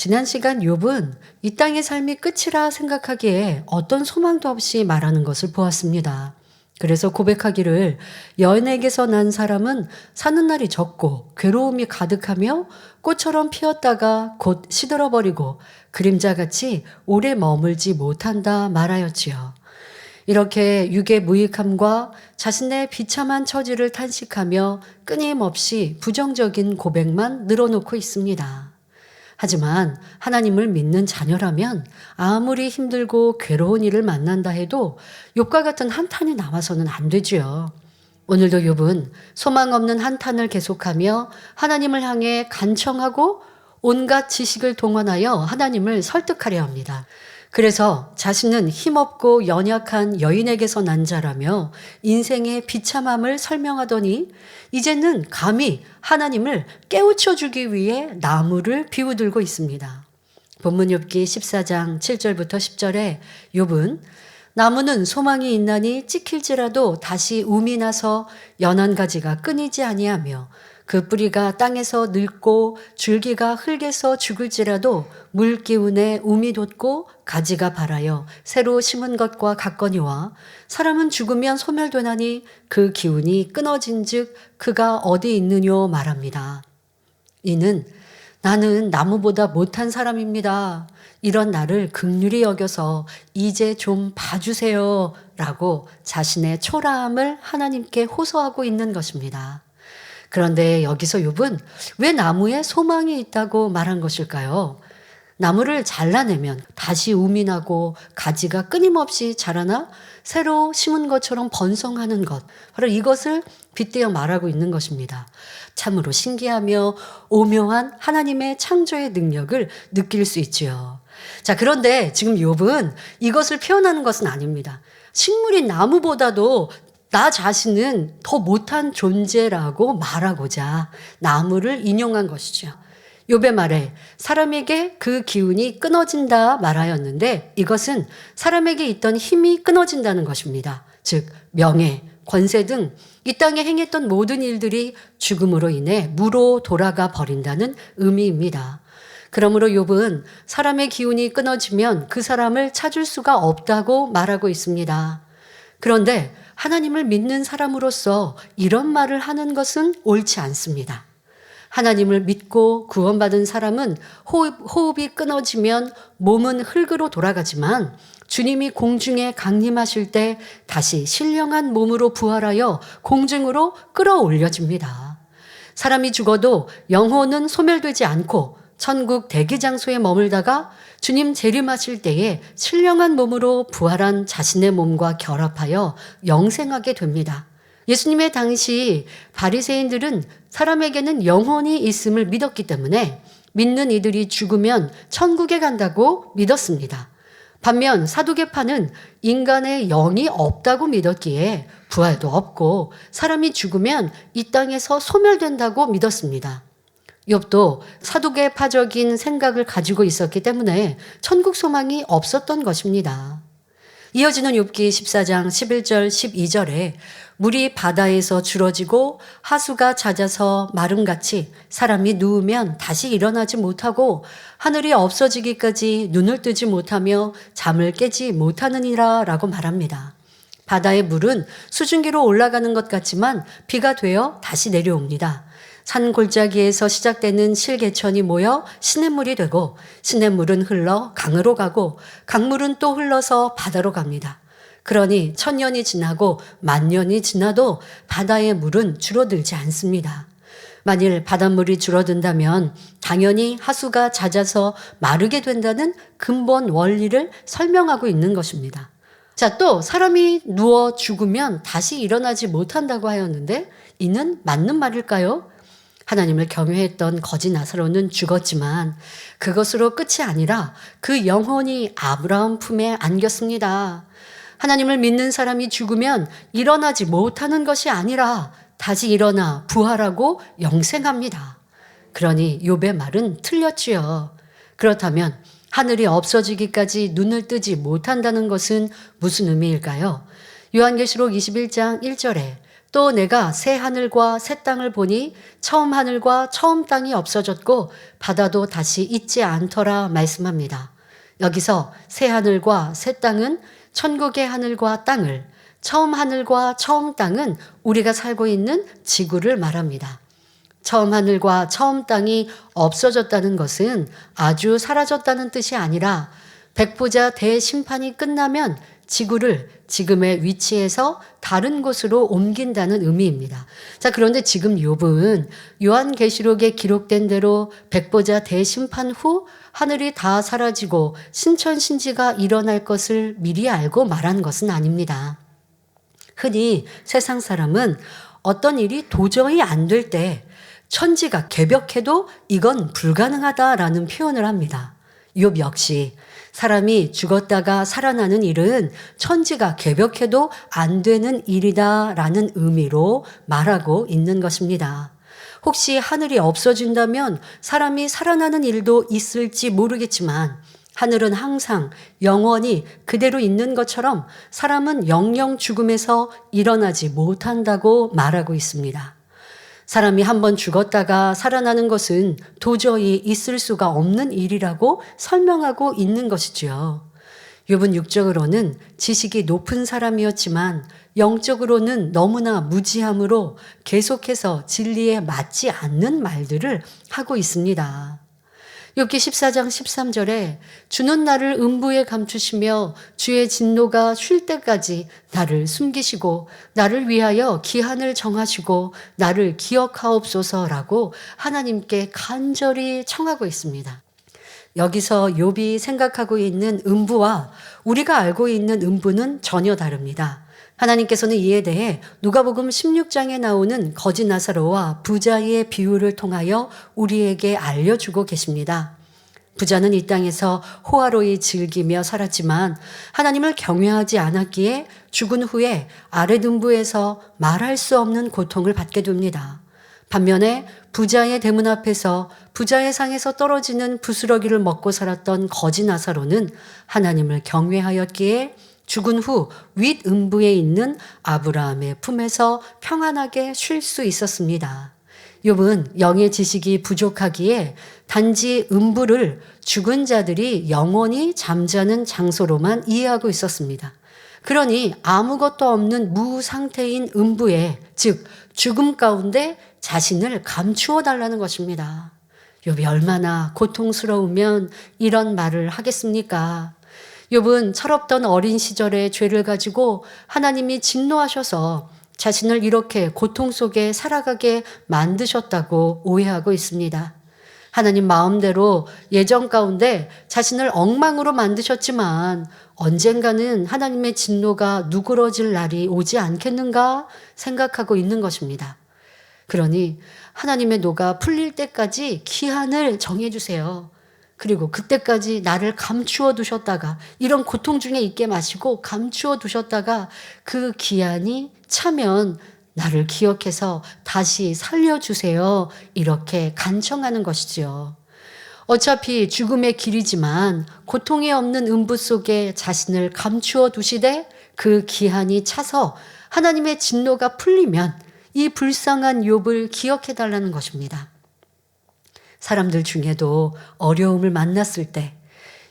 지난 시간 욥은 이 땅의 삶이 끝이라 생각하기에 어떤 소망도 없이 말하는 것을 보았습니다. 그래서 고백하기를 여인에게서 난 사람은 사는 날이 적고 괴로움이 가득하며 꽃처럼 피었다가 곧 시들어버리고 그림자같이 오래 머물지 못한다 말하였지요. 이렇게 육의 무익함과 자신의 비참한 처지를 탄식하며 끊임없이 부정적인 고백만 늘어놓고 있습니다. 하지만 하나님을 믿는 자녀라면 아무리 힘들고 괴로운 일을 만난다 해도 욥과 같은 한탄이 나와서는 안 되지요. 오늘도 욥은 소망 없는 한탄을 계속하며 하나님을 향해 간청하고 온갖 지식을 동원하여 하나님을 설득하려 합니다. 그래서 자신은 힘없고 연약한 여인에게서 난 자라며 인생의 비참함을 설명하더니 이제는 감히 하나님을 깨우쳐 주기 위해 나무를 비우들고 있습니다. 본문 욥기 14장 7절부터 10절에 욥은 나무는 소망이 있나니 찍힐지라도 다시 움이 나서 연한 가지가 끊이지 아니하며 그 뿌리가 땅에서 늙고 줄기가 흙에서 죽을지라도 물 기운에 움이 돋고 가지가 발하여 새로 심은 것과 같거니와 사람은 죽으면 소멸되나니 그 기운이 끊어진즉 그가 어디 있느뇨 말합니다. 이는 나는 나무보다 못한 사람입니다. 이런 나를 긍휼히 여겨서 이제 좀 봐주세요 라고 자신의 초라함을 하나님께 호소하고 있는 것입니다. 그런데 여기서 욥은 왜 나무에 소망이 있다고 말한 것일까요? 나무를 잘라내면 다시 움이 나고 가지가 끊임없이 자라나 새로 심은 것처럼 번성하는 것, 바로 이것을 빗대어 말하고 있는 것입니다. 참으로 신기하며 오묘한 하나님의 창조의 능력을 느낄 수 있지요. 자, 그런데 지금 욥은 이것을 표현하는 것은 아닙니다. 식물인 나무보다도 나 자신은 더 못한 존재라고 말하고자 나무를 인용한 것이죠. 욥의 말에 사람에게 그 기운이 끊어진다 말하였는데 이것은 사람에게 있던 힘이 끊어진다는 것입니다. 즉 명예, 권세 등 이 땅에 행했던 모든 일들이 죽음으로 인해 무로 돌아가 버린다는 의미입니다. 그러므로 욥은 사람의 기운이 끊어지면 그 사람을 찾을 수가 없다고 말하고 있습니다. 그런데 하나님을 믿는 사람으로서 이런 말을 하는 것은 옳지 않습니다. 하나님을 믿고 구원받은 사람은 호흡이 끊어지면 몸은 흙으로 돌아가지만 주님이 공중에 강림하실 때 다시 신령한 몸으로 부활하여 공중으로 끌어올려집니다. 사람이 죽어도 영혼은 소멸되지 않고 천국 대기장소에 머물다가 주님 재림하실 때에 신령한 몸으로 부활한 자신의 몸과 결합하여 영생하게 됩니다. 예수님의 당시 바리새인들은 사람에게는 영혼이 있음을 믿었기 때문에 믿는 이들이 죽으면 천국에 간다고 믿었습니다. 반면 사두개파는 인간의 영이 없다고 믿었기에 부활도 없고 사람이 죽으면 이 땅에서 소멸된다고 믿었습니다. 욥도 사두개파적인 생각을 가지고 있었기 때문에 천국 소망이 없었던 것입니다. 이어지는 욥기 14장 11절 12절에 물이 바다에서 줄어지고 하수가 잦아서 마름같이 사람이 누우면 다시 일어나지 못하고 하늘이 없어지기까지 눈을 뜨지 못하며 잠을 깨지 못하느니라 라고 말합니다. 바다의 물은 수증기로 올라가는 것 같지만 비가 되어 다시 내려옵니다. 산 골짜기에서 시작되는 실개천이 모여 시냇물이 되고 시냇물은 흘러 강으로 가고 강물은 또 흘러서 바다로 갑니다. 그러니 1000년이 지나고 10,000년이 지나도 바다의 물은 줄어들지 않습니다. 만일 바닷물이 줄어든다면 당연히 하수가 잦아서 마르게 된다는 근본 원리를 설명하고 있는 것입니다. 자, 또 사람이 누워 죽으면 다시 일어나지 못한다고 하였는데 이는 맞는 말일까요? 하나님을 경외했던 거지 나사로는 죽었지만 그것으로 끝이 아니라 그 영혼이 아브라함 품에 안겼습니다. 하나님을 믿는 사람이 죽으면 일어나지 못하는 것이 아니라 다시 일어나 부활하고 영생합니다. 그러니 욥의 말은 틀렸지요. 그렇다면 하늘이 없어지기까지 눈을 뜨지 못한다는 것은 무슨 의미일까요? 요한계시록 21장 1절에 또 내가 새 하늘과 새 땅을 보니 처음 하늘과 처음 땅이 없어졌고 바다도 다시 있지 않더라 말씀합니다. 여기서 새 하늘과 새 땅은 천국의 하늘과 땅을, 처음 하늘과 처음 땅은 우리가 살고 있는 지구를 말합니다. 처음 하늘과 처음 땅이 없어졌다는 것은 아주 사라졌다는 뜻이 아니라 백보자 대심판이 끝나면 지구를 지금의 위치에서 다른 곳으로 옮긴다는 의미입니다. 자, 그런데 지금 욥은 요한계시록에 기록된 대로 백보자 대심판 후 하늘이 다 사라지고 신천신지가 일어날 것을 미리 알고 말한 것은 아닙니다. 흔히 세상 사람은 어떤 일이 도저히 안 될 때 천지가 개벽해도 이건 불가능하다라는 표현을 합니다. 욥 역시 사람이 죽었다가 살아나는 일은 천지가 개벽해도 안 되는 일이다라는 의미로 말하고 있는 것입니다. 혹시 하늘이 없어진다면 사람이 살아나는 일도 있을지 모르겠지만 하늘은 항상 영원히 그대로 있는 것처럼 사람은 영영 죽음에서 일어나지 못한다고 말하고 있습니다. 사람이 한번 죽었다가 살아나는 것은 도저히 있을 수가 없는 일이라고 설명하고 있는 것이지요. 욥은 육적으로는 지식이 높은 사람이었지만 영적으로는 너무나 무지함으로 계속해서 진리에 맞지 않는 말들을 하고 있습니다. 욥기 14장 13절에 주는 나를 음부에 감추시며 주의 진노가 쉴 때까지 나를 숨기시고 나를 위하여 기한을 정하시고 나를 기억하옵소서라고 하나님께 간절히 청하고 있습니다. 여기서 욥이 생각하고 있는 음부와 우리가 알고 있는 음부는 전혀 다릅니다. 하나님께서는 이에 대해 누가복음 16장에 나오는 거지 나사로와 부자의 비유를 통하여 우리에게 알려주고 계십니다. 부자는 이 땅에서 호화로이 즐기며 살았지만 하나님을 경외하지 않았기에 죽은 후에 아랫음부에서 말할 수 없는 고통을 받게 됩니다. 반면에 부자의 대문 앞에서 부자의 상에서 떨어지는 부스러기를 먹고 살았던 거지 나사로는 하나님을 경외하였기에 죽은 후 윗음부에 있는 아브라함의 품에서 평안하게 쉴 수 있었습니다. 욥은 영의 지식이 부족하기에 단지 음부를 죽은 자들이 영원히 잠자는 장소로만 이해하고 있었습니다. 그러니 아무것도 없는 무상태인 음부에, 즉 죽음 가운데 자신을 감추어 달라는 것입니다. 욥이 얼마나 고통스러우면 이런 말을 하겠습니까? 욥은 철없던 어린 시절의 죄를 가지고 하나님이 진노하셔서 자신을 이렇게 고통 속에 살아가게 만드셨다고 오해하고 있습니다. 하나님 마음대로 예정 가운데 자신을 엉망으로 만드셨지만 언젠가는 하나님의 진노가 누그러질 날이 오지 않겠는가 생각하고 있는 것입니다. 그러니 하나님의 노가 풀릴 때까지 기한을 정해주세요. 그리고 그때까지 나를 감추어 두셨다가 이런 고통 중에 있게 마시고 감추어 두셨다가 그 기한이 차면 나를 기억해서 다시 살려주세요. 이렇게 간청하는 것이지요. 어차피 죽음의 길이지만 고통이 없는 음부 속에 자신을 감추어 두시되 그 기한이 차서 하나님의 진노가 풀리면 이 불쌍한 욥을 기억해 달라는 것입니다. 사람들 중에도 어려움을 만났을 때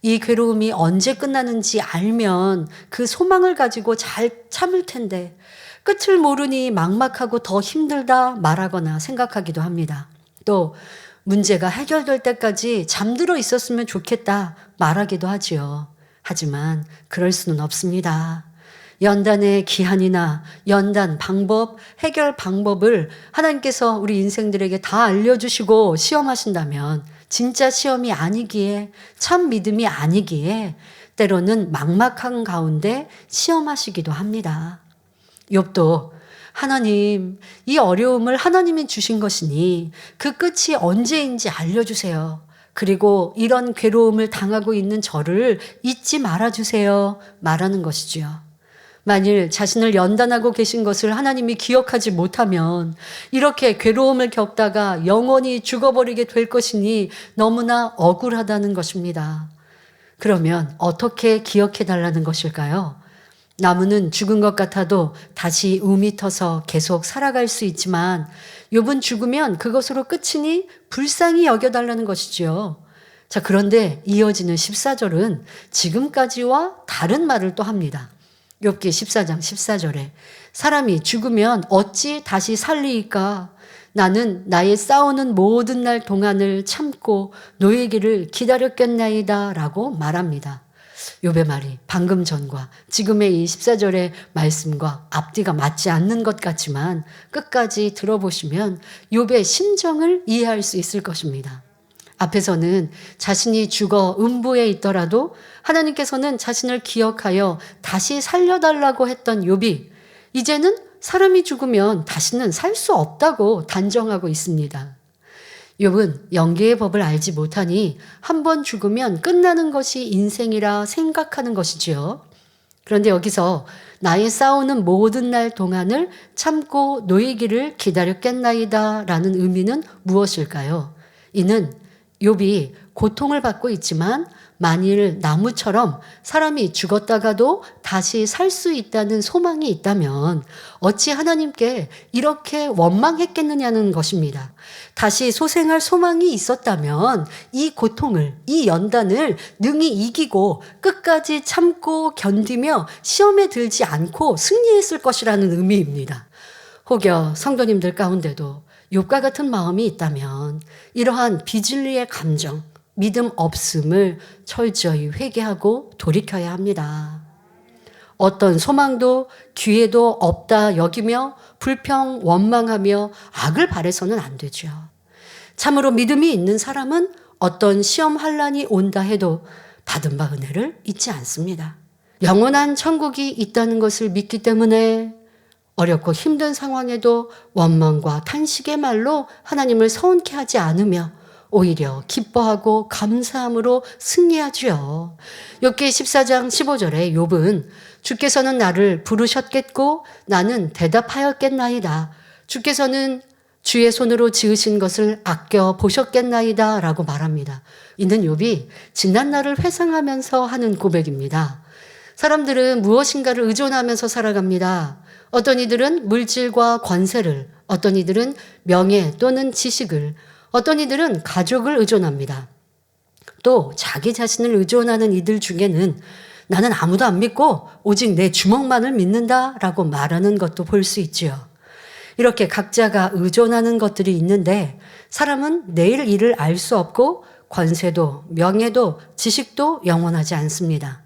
이 괴로움이 언제 끝나는지 알면 그 소망을 가지고 잘 참을 텐데 끝을 모르니 막막하고 더 힘들다 말하거나 생각하기도 합니다. 또 문제가 해결될 때까지 잠들어 있었으면 좋겠다 말하기도 하지요. 하지만 그럴 수는 없습니다. 연단의 기한이나 연단 방법, 해결 방법을 하나님께서 우리 인생들에게 다 알려주시고 시험하신다면 진짜 시험이 아니기에 참 믿음이 아니기에 때로는 막막한 가운데 시험하시기도 합니다. 욥도 하나님, 이 어려움을 하나님이 주신 것이니 그 끝이 언제인지 알려주세요. 그리고 이런 괴로움을 당하고 있는 저를 잊지 말아주세요. 말하는 것이지요. 만일 자신을 연단하고 계신 것을 하나님이 기억하지 못하면 이렇게 괴로움을 겪다가 영원히 죽어버리게 될 것이니 너무나 억울하다는 것입니다. 그러면 어떻게 기억해 달라는 것일까요? 나무는 죽은 것 같아도 다시 움이 터서 계속 살아갈 수 있지만 욥은 죽으면 그것으로 끝이니 불쌍히 여겨달라는 것이지요. 자, 그런데 이어지는 14절은 지금까지와 다른 말을 또 합니다. 욥기 14장 14절에 사람이 죽으면 어찌 다시 살리이까? 나는 나의 싸우는 모든 날 동안을 참고 노예기를 기다렸겠나이다 라고 말합니다. 욥의 말이 방금 전과 지금의 이 14절의 말씀과 앞뒤가 맞지 않는 것 같지만 끝까지 들어보시면 욥의 심정을 이해할 수 있을 것입니다. 앞에서는 자신이 죽어 음부에 있더라도 하나님께서는 자신을 기억하여 다시 살려달라고 했던 욥이 이제는 사람이 죽으면 다시는 살 수 없다고 단정하고 있습니다. 욥은 영계의 법을 알지 못하니 한 번 죽으면 끝나는 것이 인생이라 생각하는 것이지요. 그런데 여기서 나의 싸우는 모든 날 동안을 참고 노이기를 기다렸겠나이다 라는 의미는 무엇일까요? 이는 욥이 고통을 받고 있지만 만일 나무처럼 사람이 죽었다가도 다시 살 수 있다는 소망이 있다면 어찌 하나님께 이렇게 원망했겠느냐는 것입니다. 다시 소생할 소망이 있었다면 이 고통을, 이 연단을 능히 이기고 끝까지 참고 견디며 시험에 들지 않고 승리했을 것이라는 의미입니다. 혹여 성도님들 가운데도 욥과 같은 마음이 있다면 이러한 비진리의 감정, 믿음 없음을 철저히 회개하고 돌이켜야 합니다. 어떤 소망도 기회도 없다 여기며 불평, 원망하며 악을 바라서는 안 되죠. 참으로 믿음이 있는 사람은 어떤 시험 환난이 온다 해도 받은 바 은혜를 잊지 않습니다. 영원한 천국이 있다는 것을 믿기 때문에 어렵고 힘든 상황에도 원망과 탄식의 말로 하나님을 서운케 하지 않으며 오히려 기뻐하고 감사함으로 승리하지요. 욥기 14장 15절에 욥은 주께서는 나를 부르셨겠고 나는 대답하였겠나이다. 주께서는 주의 손으로 지으신 것을 아껴 보셨겠나이다 라고 말합니다. 이는 욥이 지난 날을 회상하면서 하는 고백입니다. 사람들은 무엇인가를 의존하면서 살아갑니다. 어떤 이들은 물질과 관세를, 어떤 이들은 명예 또는 지식을, 어떤 이들은 가족을 의존합니다. 또 자기 자신을 의존하는 이들 중에는 나는 아무도 안 믿고 오직 내 주먹만을 믿는다라고 말하는 것도 볼 수 있지요. 이렇게 각자가 의존하는 것들이 있는데 사람은 내일 일을 알 수 없고 관세도 명예도 지식도 영원하지 않습니다.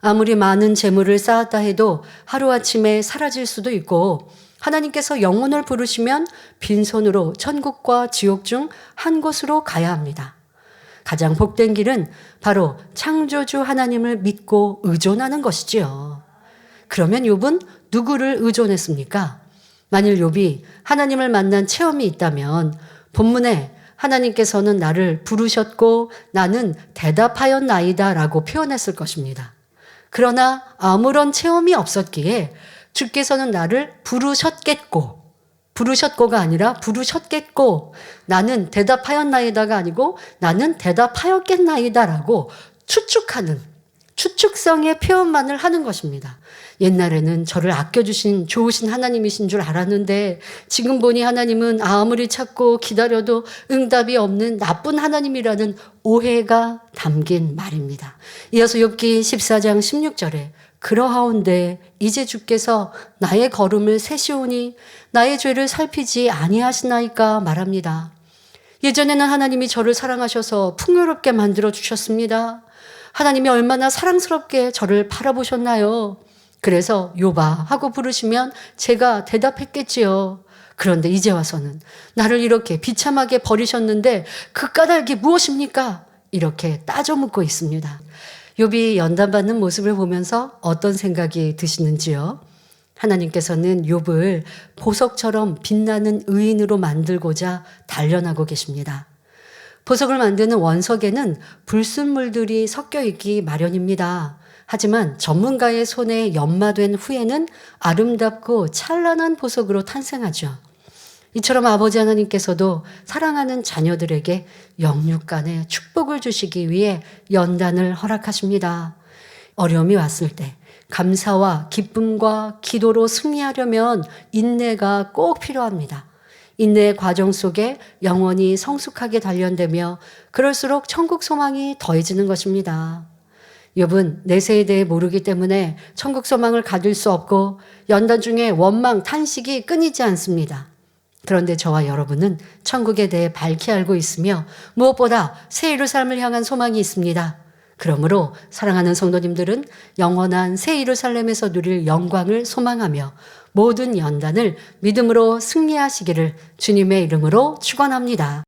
아무리 많은 재물을 쌓았다 해도 하루아침에 사라질 수도 있고 하나님께서 영혼을 부르시면 빈손으로 천국과 지옥 중 한 곳으로 가야 합니다. 가장 복된 길은 바로 창조주 하나님을 믿고 의존하는 것이지요. 그러면 욥은 누구를 의존했습니까? 만일 욥이 하나님을 만난 체험이 있다면 본문에 하나님께서는 나를 부르셨고 나는 대답하였나이다 라고 표현했을 것입니다. 그러나 아무런 체험이 없었기에 주께서는 나를 부르셨고가 아니라 부르셨겠고 나는 대답하였나이다가 아니고 나는 대답하였겠나이다라고 추측하는 추측성의 표현만을 하는 것입니다. 옛날에는 저를 아껴주신 좋으신 하나님이신 줄 알았는데 지금 보니 하나님은 아무리 찾고 기다려도 응답이 없는 나쁜 하나님이라는 오해가 담긴 말입니다. 이어서 욥기 14장 16절에 그러하온데 이제 주께서 나의 걸음을 세시오니 나의 죄를 살피지 아니하시나이까 말합니다. 예전에는 하나님이 저를 사랑하셔서 풍요롭게 만들어 주셨습니다. 하나님이 얼마나 사랑스럽게 저를 바라보셨나요? 그래서 욥아 하고 부르시면 제가 대답했겠지요. 그런데 이제 와서는 나를 이렇게 비참하게 버리셨는데 그 까닭이 무엇입니까? 이렇게 따져 묻고 있습니다. 욥이 연단받는 모습을 보면서 어떤 생각이 드시는지요? 하나님께서는 욥을 보석처럼 빛나는 의인으로 만들고자 단련하고 계십니다. 보석을 만드는 원석에는 불순물들이 섞여 있기 마련입니다. 하지만 전문가의 손에 연마된 후에는 아름답고 찬란한 보석으로 탄생하죠. 이처럼 아버지 하나님께서도 사랑하는 자녀들에게 영육간의 축복을 주시기 위해 연단을 허락하십니다. 어려움이 왔을 때, 감사와 기쁨과 기도로 승리하려면 인내가 꼭 필요합니다. 인내의 과정 속에 영혼이 성숙하게 단련되며 그럴수록 천국 소망이 더해지는 것입니다. 욥은 내세에 대해 모르기 때문에 천국 소망을 가질 수 없고 연단 중에 원망, 탄식이 끊이지 않습니다. 그런데 저와 여러분은 천국에 대해 밝히 알고 있으며 무엇보다 새 예루살렘을 향한 소망이 있습니다. 그러므로 사랑하는 성도님들은 영원한 새 예루살렘에서 누릴 영광을 소망하며 모든 연단을 믿음으로 승리하시기를 주님의 이름으로 축원합니다.